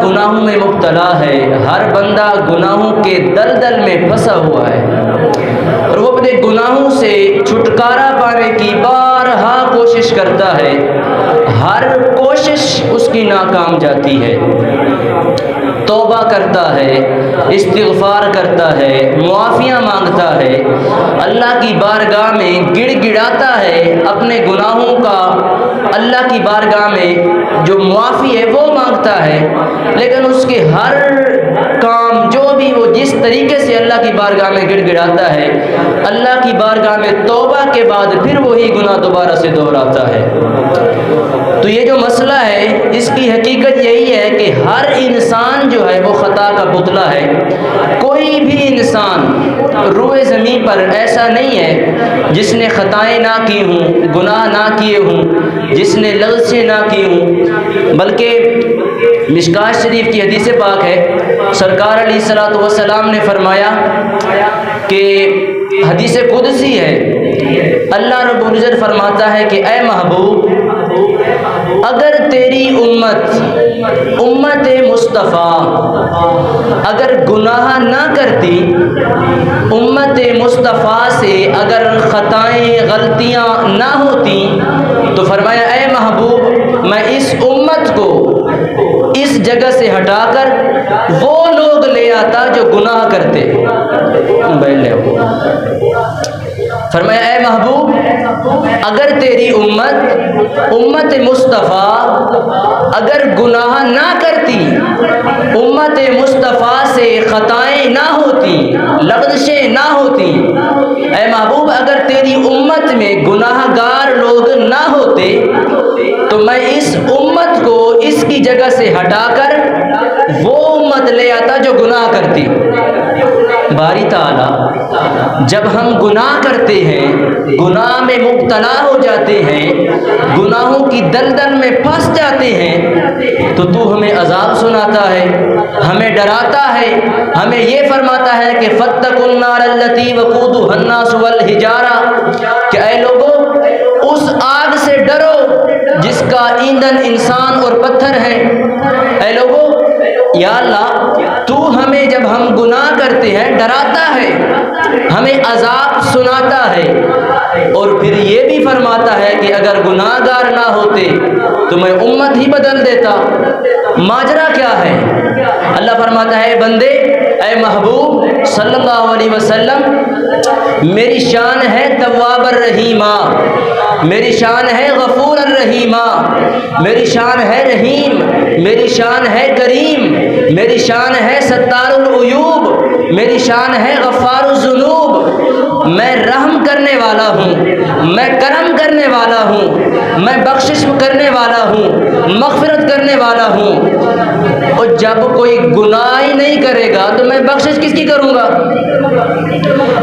گناہوں میں مبتلا ہے، ہر بندہ گناہوں کے دلدل میں پھنسا ہوا ہے، اور وہ اپنے گناہوں سے چھٹکارا پانے کی بارہا کوشش کرتا ہے، ہر کوشش اس کی ناکام جاتی ہے۔ توبہ کرتا ہے، استغفار کرتا ہے، معافیاں مانگتا ہے، اللہ کی بارگاہ میں گڑ گڑاتا ہے اپنے گناہوں کا، اللہ کی بارگاہ میں جو معافی ہے وہ مانگتا ہے، لیکن اس کے ہر کام جو بھی وہ جس طریقے سے اللہ کی بارگاہ میں گڑ گڑاتا ہے، اللہ کی بارگاہ میں توبہ کے بعد پھر وہی گناہ دوبارہ سے دہراتا ہے۔ تو یہ جو مسئلہ ہے اس کی حقیقت یہی ہے کہ ہر انسان جو ہے وہ خطا کا پتلا ہے۔ کوئی بھی انسان روئے زمین پر ایسا نہیں ہے جس نے خطائیں نہ کی ہوں، گناہ نہ کیے ہوں، جس نے لغزشیں نہ کی ہوں، بلکہ مشکاۃ شریف کی حدیث پاک ہے، سرکار علیہ الصلوۃ والسلام نے فرمایا کہ حدیث قدسی ہے، اللہ رب العزت فرماتا ہے کہ اے محبوب، اگر تیری امت مصطفیٰ اگر گناہ نہ کرتی، امت مصطفیٰ سے اگر خطائیں غلطیاں نہ ہوتی، تو فرمایا اے محبوب میں اس امت کو اس جگہ سے ہٹا کر وہ لوگ لے آتا جو گناہ کرتے۔ فرمایا اے محبوب اگر تیری امت مصطفیٰ اگر گناہ نہ کرتی، امت مصطفیٰ سے خطائیں نہ ہوتی، لغزشیں نہ ہوتی، اے محبوب اگر تیری امت میں گناہ گار لوگ نہ ہوتے تو میں اس امت کو اس کی جگہ سے ہٹا کر وہ امت لے آتا جو گناہ کرتی۔ باری تعالی جب ہم گناہ کرتے ہیں، گناہ میں مبتلا ہو جاتے ہیں، گناہوں کی دلدل میں پھنس جاتے ہیں، تو ہمیں عذاب سناتا ہے، ہمیں ڈراتا ہے، ہمیں یہ فرماتا ہے کہ فاتقوا النار التی وقودها الناس والحجارہ، کہ اے لوگو اس آگ سے ڈرو جس کا ایندھن انسان اور پتھر ہے۔ اے لوگو یا اللہ تو ہمیں جب ہم گناہ کرتے ہیں ڈراتا ہے، ہمیں عذاب سناتا ہے، اور پھر یہ بھی فرماتا ہے کہ اگر گناہ گار نہ ہوتے تو میں امت ہی بدل دیتا۔ ماجرا کیا ہے؟ اللہ فرماتا ہے بندے، اے محبوب صلی اللہ علیہ وسلم، میری شان ہے تواب الرحیمہ، میری شان ہے غفور الرحیمہ، میری شان ہے رحیم، میری شان ہے کریم، میری شان ہے ستار العیوب، میری شان ہے غفار الذنوب۔ میں رحم کرنے والا ہوں، میں کرم کرنے والا ہوں، میں بخشش کرنے والا ہوں، مغفرت کرنے والا ہوں، اور جب کوئی گناہ ہی نہیں کرے گا تو میں بخشش کس کی کروں گا؟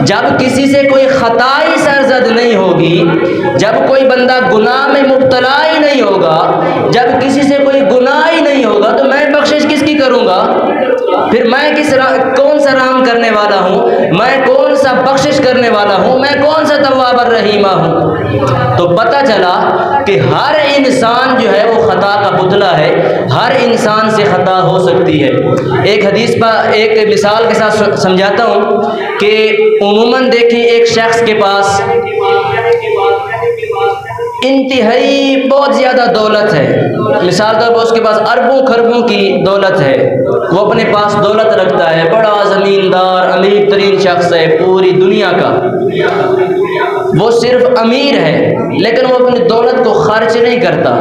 جب کسی سے کوئی خطا ہی سرزد نہیں ہوگی، جب کوئی بندہ گناہ میں مبتلا ہی نہیں ہوگا، جب کسی سے کوئی گناہ ہی نہیں ہوگا تو میں بخشش کس کی کروں گا؟ پھر میں کون سا رحم کرنے والا ہوں، میں کون سا بخشش کرنے والا ہوں، میں کون سا تواب الرحیمہ ہوں؟ تو پتہ چلا کہ ہر انسان جو ہے وہ خطا کا پتلا ہے، ہر انسان سے خطا ہو سکتی ہے۔ ایک حدیث پر ایک مثال کے ساتھ سمجھاتا ہوں کہ عموماً دیکھیں ایک شخص کے پاس انتہائی بہت زیادہ دولت ہے، مثال طور پر اس کے پاس اربوں خربوں کی دولت ہے، وہ اپنے پاس دولت رکھتا ہے، بڑا زمیندار امیر ترین شخص ہے پوری دنیا کا، وہ صرف امیر ہے لیکن وہ اپنی دولت کو خرچ نہیں کرتا۔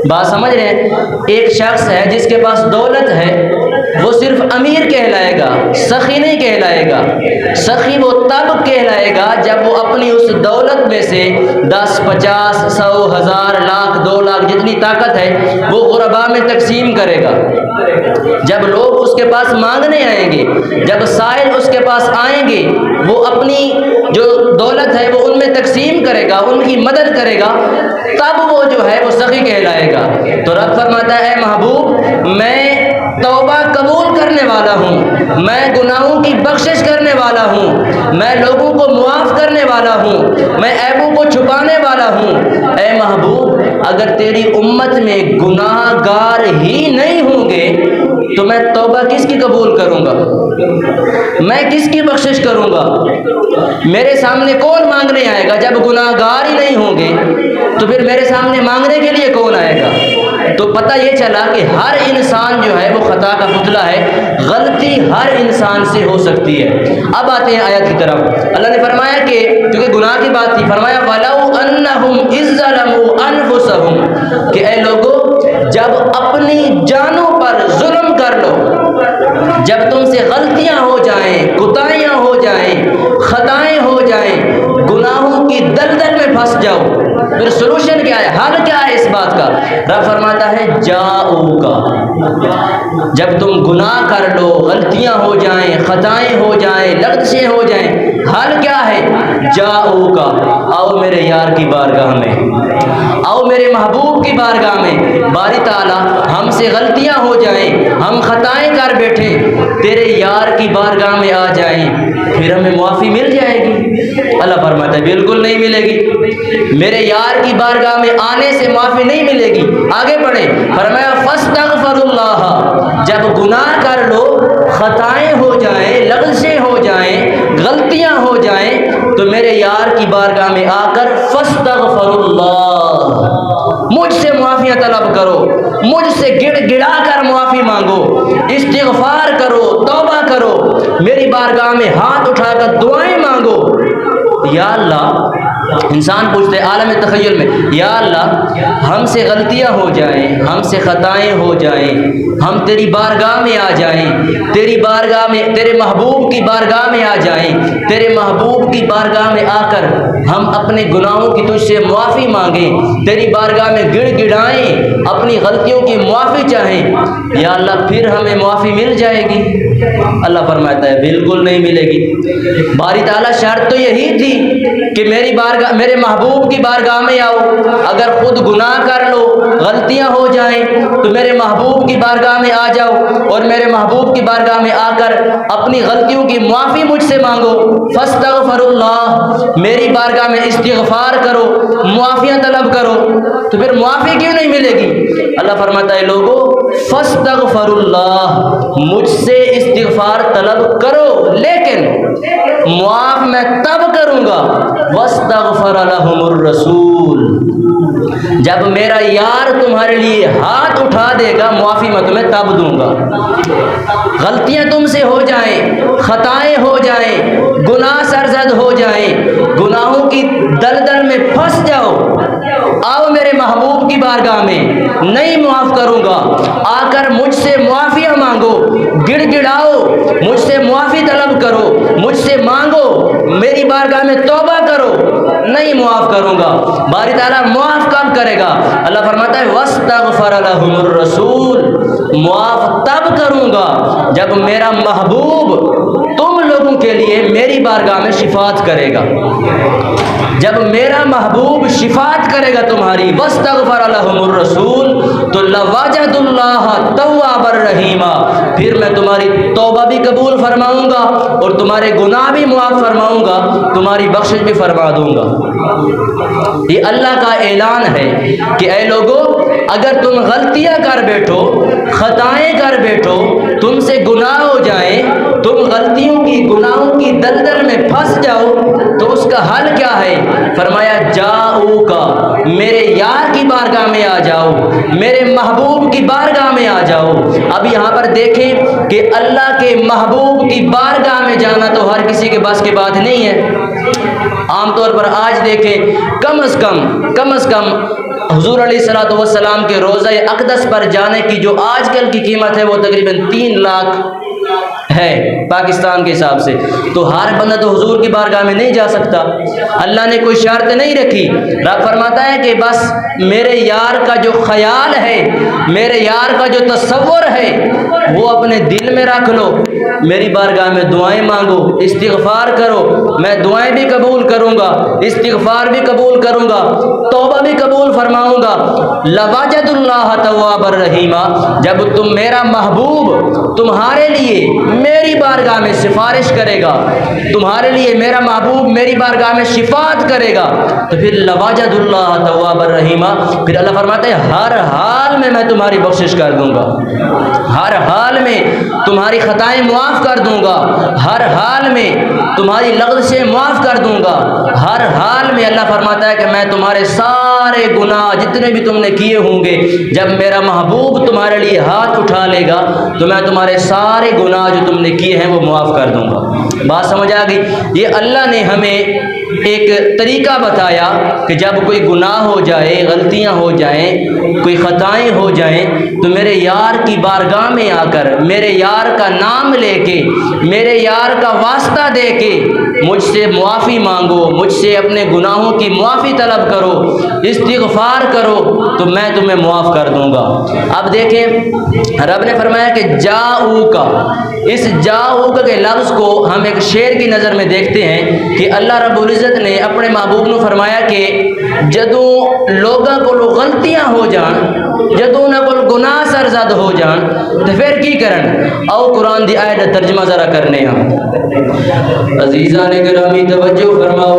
بات سمجھ رہے ہیں؟ ایک شخص ہے جس کے پاس دولت ہے، وہ صرف امیر کہلائے گا، سخی نہیں کہلائے گا۔ سخی وہ تب کہلائے گا جب وہ اپنی اس دولت میں سے 10، 50، 100، 1000، لاکھ، 2 لاکھ جتنی طاقت ہے وہ غرباء میں تقسیم کرے گا۔ جب لوگ اس کے پاس مانگنے آئیں گے، جب سائل اس کے پاس آئیں گے، وہ اپنی جو دولت ہے وہ ان میں تقسیم کرے گا، ان کی مدد کرے گا، تب وہ جو ہے وہ سخی کہلائے گا۔ تو رب فرماتا ہے اے محبوب میں توبہ قبول کرنے کرنے والا ہوں، میں گناہوں کی بخشش کرنے والا ہوں، میں لوگوں کو معاف کرنے والا ہوں، میں عیبوں کو چھپانے والا ہوں۔ اے محبوب، اگر تیری امت میں گناہ گار ہی نہیں ہوں گے تو میں توبہ کس کی قبول کروں گا؟ میں کس کی بخشش کروں گا؟ میرے سامنے کون مانگنے آئے گا؟ جب گناہ گار ہی نہیں ہوں گے تو پھر میرے سامنے مانگنے کے لیے کون آئے گا؟ تو پتہ یہ چلا کہ ہر انسان جو ہے وہ خطا کا پتلا ہے، غلطی ہر انسان سے ہو سکتی ہے۔ اب آتے ہیں آیت کی طرف۔ اللہ نے فرمایا کہ کیونکہ گناہ کی بات تھی، فرمایا وَلَوْ أَنَّهُمْ إِذْ ظَلَمُوا أَنفُسَهُمْ، کہ اے لوگو جب اپنی جانوں پر ظلم کر لو، جب تم سے غلطیاں ہو جائیں، کوتاہیاں ہو جائیں، خطائیں ہو جائیں، گناہوں کی دلدل میں پھنس جاؤ، پھر سلوشن کیا ہے؟ حل کیا ہے اس بات کا؟ رب فرماتا ہے جاؤگا، جب تم گناہ کر لو، غلطیاں ہو جائیں، خطائیں ہو جائیں، لغزشیں ہو جائیں، حل کیا ہے؟ جاؤگا، آؤ میرے یار کی بارگاہ میں، آؤ میرے محبوب کی بارگاہ میں۔ باری تعالیٰ ہم سے غلطیاں ہو جائیں، ہم خطائیں کر بیٹھے، تیرے یار کی بارگاہ میں آ جائیں، پھر ہمیں معافی مل جائے گی؟ اللہ فرماتا ہے بالکل نہیں ملے گی، میرے یار کی بارگاہ میں آنے سے معافی نہیں ملے گی۔ آگے بڑھیں، فرمایا فاستغفر اللہ، جب گناہ کر لو، خطائیں ہو جائیں، لغزشیں ہو جائیں، غلطیاں ہو جائیں، تو میرے یار کی بارگاہ میں آ کر فاستغفر اللہ، مجھ سے معافیاں طلب کرو، مجھ سے گڑ گڑا کر معافی مانگو، استغفار کرو، توبہ کرو، میری بارگاہ میں ہاتھ اٹھا کر دعائیں مانگو۔ یا اللہ، انسان پوچھتے ہیں عالم تخیل میں، یا اللہ ہم سے غلطیاں ہو جائیں، ہم سے خطائیں ہو جائیں، ہم تیری بارگاہ میں آ جائیں، تیری بارگاہ میں، تیرے محبوب کی بارگاہ میں آ جائیں، تیرے محبوب کی بارگاہ میں آ کر ہم اپنے گناہوں کی تجھ سے معافی مانگیں، تیری بارگاہ میں گڑ گڑائیں، اپنی غلطیوں کی معافی چاہیں، یا اللہ پھر ہمیں معافی مل جائے گی؟ اللہ فرماتا ہے بالکل نہیں ملے گی۔ باری تعالیٰ شرط تو یہی تھی کہ میری بارگاہ، میرے محبوب کی بارگاہ میں آؤ، اگر خود گناہ کر لو، غلطیاں ہو جائیں تو میرے محبوب کی بارگاہ میں آ جاؤ، اور میرے محبوب کی بارگاہ میں آ کر اپنی غلطیوں کی معافی مجھ سے مانگو، فاستغفر اللہ، میری بارگاہ میں استغفار کرو، معافیاں طلب کرو، تو پھر معافی کیوں نہیں ملے گی؟ اللہ فرماتا ہے لوگو فاستغفر اللہ، مجھ سے استغفار طلب کرو، لیکن معاف میں تب کروں گا واستغفر لهم الرسول، جب میرا یار تمہارے لیے ہاتھ اٹھا دے گا، معافی میں تمہیں تب دوں گا۔ غلطیاں تم سے ہو جائیں، خطائیں ہو جائیں، گناہ سرزد ہو جائیں، گناہوں کی دلدل میں پھنس جاؤ، آؤ میرے محبوب کی بارگاہ میں، نہیں معاف کروں گا، آ کر مجھ سے معافیاں مانگو، گڑ گڑاؤ، مجھ سے معافی طلب کرو، مجھ سے مانگو، میری بارگاہ میں توبہ کرو، نہیں معاف کروں گا۔ باری تعالیٰ معاف کب کرے گا؟ اللہ فرماتا ہے وَاسْتَغْفَرَ لَهُمُ الرَّسُولُ، معاف تب کروں گا جب میرا محبوب تم لوگوں کے لیے میری بارگاہ میں شفاعت کرے گا، جب میرا محبوب شفاعت کرے گا تمہاری، وَاسْتَغْفَرَ لَهُمُ الرَّسُولُ، تو لَوَجَدُ اللَّهَ تَوَّابًا رَحِيمًا، پھر میں تمہاری توبہ بھی قبول فرماؤں گا اور تمہارے گناہ بھی معاف فرماؤں گا، تمہاری بخشش بھی فرما دوں گا۔ یہ اللہ کا اعلان ہے کہ اے لوگو، اگر تم غلطیاں کر بیٹھو، خطائیں کر بیٹھو، تم سے گناہ ہو جائیں، تم غلطیوں کی، گناہوں کی دلدل میں پھنس جاؤ، تو اس کا حل کیا ہے؟ فرمایا جاؤ کا، میرے یار کی بارگاہ میں آ جاؤ، میرے محبوب کی بارگاہ میں آ جاؤ۔ اب یہاں پر دیکھیں کہ اللہ کے محبوب کی بارگاہ میں جانا تو ہر کسی کے بس کی بات نہیں ہے۔ عام طور پر آج دیکھیں کم از کم حضور علیہ الصلوۃ والسلام کے روضہ اقدس پر جانے کی جو آج کل کی قیمت ہے وہ تقریباً 3 لاکھ ہے پاکستان کے حساب سے، تو ہر بندہ تو حضور کی بارگاہ میں نہیں جا سکتا۔ اللہ نے کوئی شرط نہیں رکھی، رب فرماتا ہے کہ بس میرے یار کا جو خیال ہے، میرے یار کا جو تصور ہے وہ اپنے دل میں رکھ لو، میری بارگاہ میں دعائیں مانگو، استغفار کرو، میں دعائیں بھی قبول کروں گا، استغفار بھی قبول کروں گا، توبہ بھی قبول فرماؤں گا۔ لَوَجَدُ اللَّهَ تَوَّابًا رَحِيمًا، جب تم میرا محبوب تمہارے لیے میری بارگاہ میں سفارش کرے گا، تمہارے لیے میرا محبوب میری بارگاہ میں شفاعت کرے گا، تو پھر لواجد اللہ تواب الرحیمہ، پھر اللہ فرماتا ہے ہر حال میں تمہاری بخشش کر دوں گا، ہر حال میں تمہاری خطائیں معاف کر دوں گا، ہر حال میں تمہاری لغزشیں معاف کر دوں گا، ہر حال میں اللہ فرماتا ہے کہ میں تمہارے سارے گناہ جتنے بھی تم نے کیے ہوں گے، جب میرا محبوب تمہارے لیے ہاتھ اٹھا لے گا تو میں تمہارے سارے گناہ جو تم نے کیے ہیں وہ معاف کر دوں گا۔ بات سمجھ آ گئی؟ یہ اللہ نے ہمیں ایک طریقہ بتایا کہ جب کوئی گناہ ہو جائے، غلطیاں ہو جائیں، کوئی خطائیں ہو جائیں، تو میرے یار کی بارگاہ میں آ کر میرے یار کا نام لے کے میرے یار کا واسطہ دے کے مجھ سے معافی مانگو، مجھ سے اپنے گناہوں کی معافی طلب کرو، استغفار کرو تو میں تمہیں معاف کر دوں گا۔ اب دیکھیں رب نے فرمایا کہ جاؤ کا، اس جاؤ کا کے لفظ کو ہم ایک شعر کی نظر میں دیکھتے ہیں کہ اللہ رب العزت نے اپنے محبوب نے فرمایا کہ جدوں لوگاں کو غلطیاں ہو جان، جدوں نہ کو گناہ سرزد ہو جان تو پھر کی کرن؟ او قرآن دی آیت دا ترجمہ ذرا کرنے ہیں۔ عزیزان گرامی توجہ فرماؤ،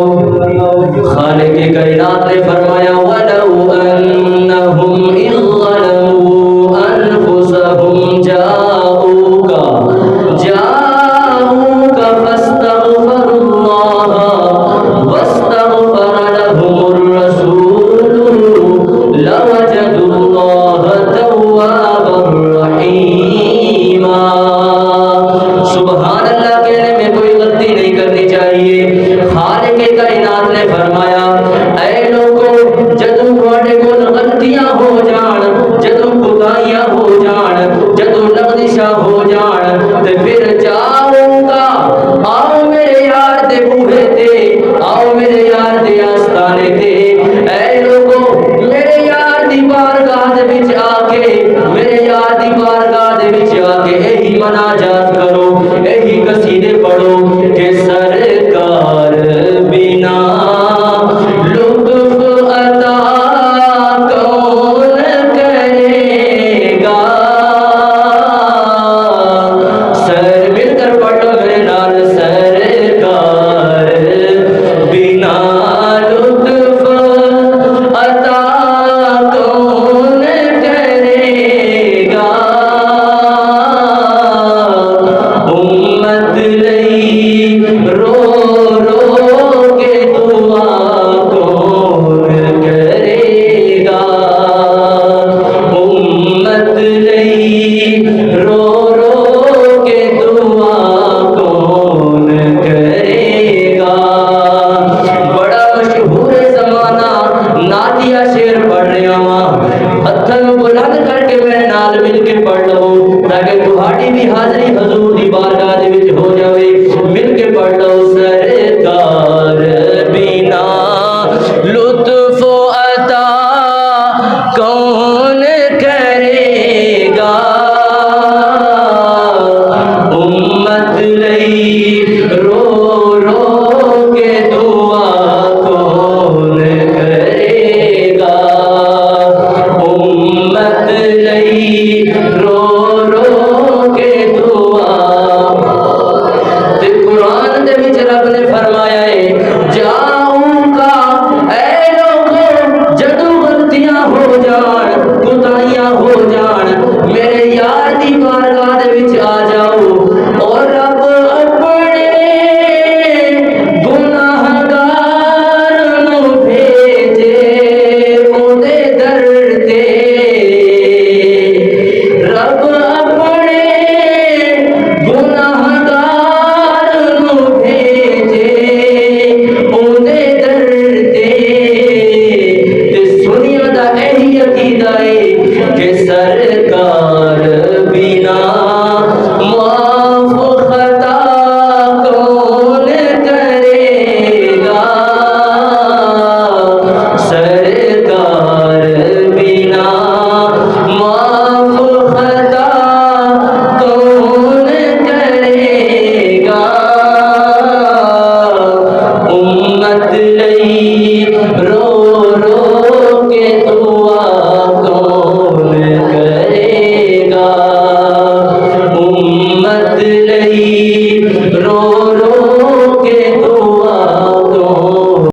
خالق کائنات نے فرمایا وَلَوْ أَنَّهُمْ إِذْ ظَلَمُوا أَنفُسَهُمْ جَاءُوكَ فَاسْتَغْفَرُوا اللَّهَ وَاسْتَغْفَرَ لَهُمُ الرَّسُولُ لَوَجَدُوا اللَّهَ تَوَّابًا رَحِيمًا۔ سبحان اللہ، کہنے میں کوئی غلطی نہیں کرنی چاہیے۔ خالق کائنات نے فرمایا اے لوگوں جدوں تواڈے کول غلطیاں ہو جان، جدوں کوتاہیاں ہو جان، جدوں لغزشاں ہو جان تے پھر جاؤں گا، آؤ میرے یار دے بوہے تے، آؤ میرے یار دے آستانے تے، اے لوگوں میرے یار دی بارگاہ دے وچ آ کے، میرے یار دی بارگاہ دے وچ آ کے یہی مناجات کرو، یہی قصیدے پڑھو کہ سرکار بنا لطف عطا کون کرے گا۔ سر مل کر پڑھو میرے نال، سرکار بنا لطف عطا کون کرے گا۔ امت لئی رو رو کے دعا کون کرے گا، امت لئی رو رو کے دعا کون کرے گا۔ بڑا مشہور زمانہ نعتیہ شعر پڑھ رہا ہوں، ہتھاں بلند کر کے میرے نال مل کے پڑھ لو تاکہ تہاڈی بھی حاضری حضور دی بارگاہ دے وچ ہو جاوے۔ مل کے پڑھ لو سرکار بنا لطف عطا کون کرے گا، امت لئی رو رو کے دعا کون کرے گا، امت لئی رو رو کے دعا۔ تے قرآن دے وچ رب نے فرمایا ہے جاؤں گا، اے لوگوں جدوں غلطیاں ہو جان، کوتاہیاں ہو جان، میرے یار دی بارگاہ دے وچ آ جاؤ، اور رب اپنے گناہگار نو بھیجے اودے در تے، رب اپنے گناہگار نو بھیجے اودے در تے، تے سنیا دا یہی عقیدہ ہے